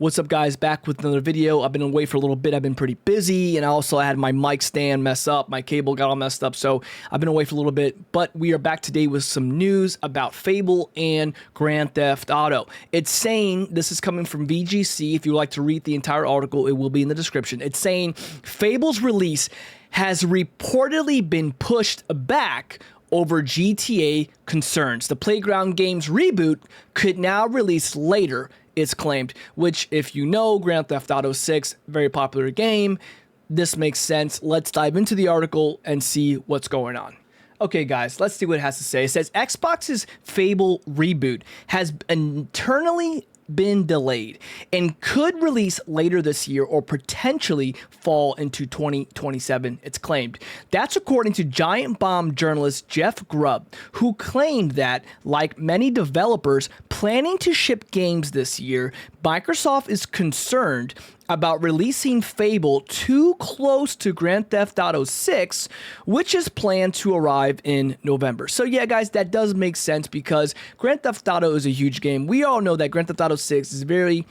What's up, guys? Back with another video. I've been away for a little bit. I've been pretty busy, and I also had my mic stand mess up. My cable got all messed up, so I've been away for a little bit. But we are back today with some news about Fable and Grand Theft Auto. It's saying, this is coming from VGC. If you would like to read the entire article, it will be in the description. It's saying Fable's release has reportedly been pushed back over GTA concerns. The Playground Games reboot could now release later, it's claimed, which, if you know, Grand Theft Auto 6, very popular game, this makes sense. Let's dive into the article and see what's going on. Okay, guys, let's see what it has to say. It says Xbox's Fable reboot has internally been delayed and could release later this year or potentially fall into 2027, it's claimed. That's according to Giant Bomb journalist Jeff Grubb, who claimed that, like many developers planning to ship games this year, Microsoft is concerned about releasing Fable too close to Grand Theft Auto 6, which is planned to arrive in November. So yeah, guys, that does make sense because Grand Theft Auto is a huge game. We all know that Grand Theft Auto 6 is a very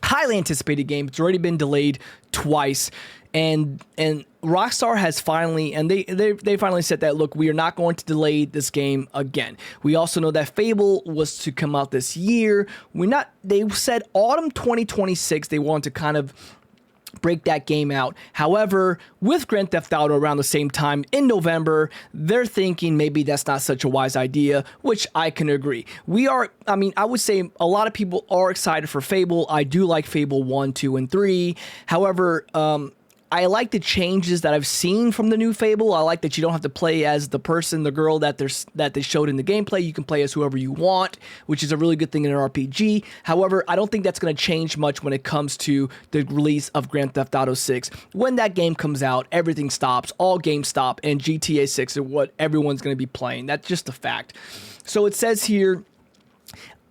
highly anticipated game. It's already been delayed twice. And Rockstar has finally, and they finally said that, look, we are not going to delay this game again. We also know that Fable was to come out this year. They said autumn 2026, they want to kind of break that game out. However, with Grand Theft Auto around the same time in November, they're thinking maybe that's not such a wise idea, which I can agree. I would say a lot of people are excited for Fable. I do like Fable 1, 2, and 3. However, I like the changes that I've seen from the new Fable. I like that you don't have to play as the person, the girl that they showed in the gameplay. You can play as whoever you want, which is a really good thing in an RPG. However, I don't think that's going to change much when it comes to the release of Grand Theft Auto 6. When that game comes out, everything stops, all games stop, and GTA 6 is what everyone's going to be playing. That's just a fact. So it says here,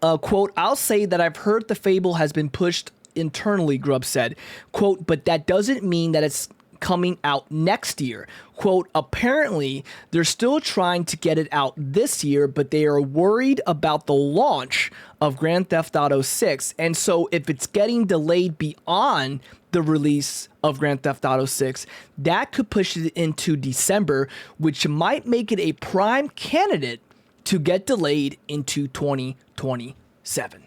quote, "I'll say that I've heard the Fable has been pushed internally," Grubb said, quote, "but that doesn't mean that it's coming out next year. Quote, apparently they're still trying to get it out this year, but they are worried about the launch of Grand Theft Auto 6. And so if it's getting delayed beyond the release of Grand Theft Auto 6, that could push it into December, which might make it a prime candidate to get delayed into 2027.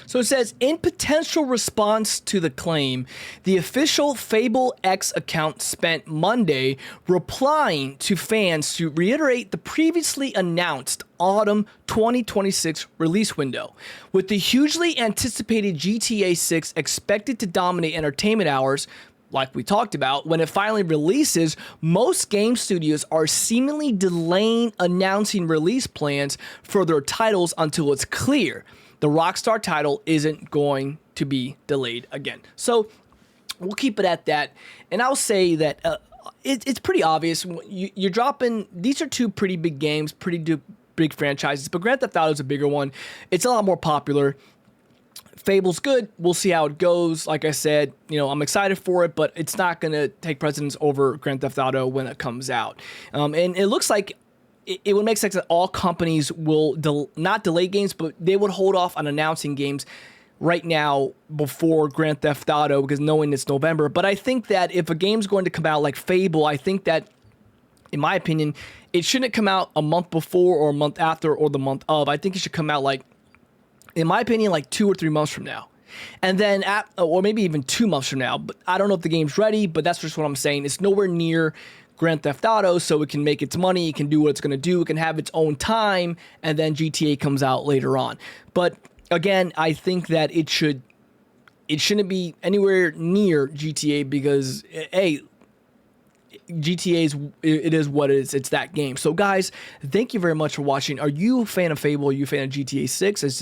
So it says, in potential response to the claim, the official Fable X account spent Monday replying to fans to reiterate the previously announced autumn 2026 release window. With the hugely anticipated GTA 6 expected to dominate entertainment hours, like we talked about, when it finally releases, most game studios are seemingly delaying announcing release plans for their titles until it's clear the Rockstar title isn't going to be delayed again. So we'll keep it at that. And I'll say that it's pretty obvious. You're dropping, these are two pretty big games, pretty big franchises, but Grand Theft Auto is a bigger one. It's a lot more popular. Fable's good. We'll see how it goes. Like I said, I'm excited for it, but it's not going to take precedence over Grand Theft Auto when it comes out. And it looks like it would make sense that all companies will not delay games, but they would hold off on announcing games right now before Grand Theft Auto, because knowing it's November. But I think that if a game's going to come out like Fable, I think that, in my opinion, it shouldn't come out a month before or a month after or the month of. I think it should come out, like, in my opinion, like 2 or 3 months from now. And then, or maybe even 2 months from now. But I don't know if the game's ready, but that's just what I'm saying. It's nowhere near Grand Theft Auto, so it can make its money, it can do what it's going to do, it can have its own time, and then GTA comes out later on. But again, I think that it shouldn't be anywhere near GTA because, hey, GTA is what it is. It's that game. So guys, thank you very much for watching. Are you a fan of Fable? Are you a fan of GTA 6? Is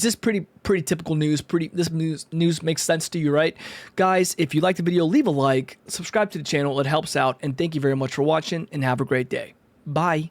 this pretty typical news? This news makes sense to you, right? Guys, if you liked the video, leave a like, subscribe to the channel. It helps out. And thank you very much for watching and have a great day. Bye.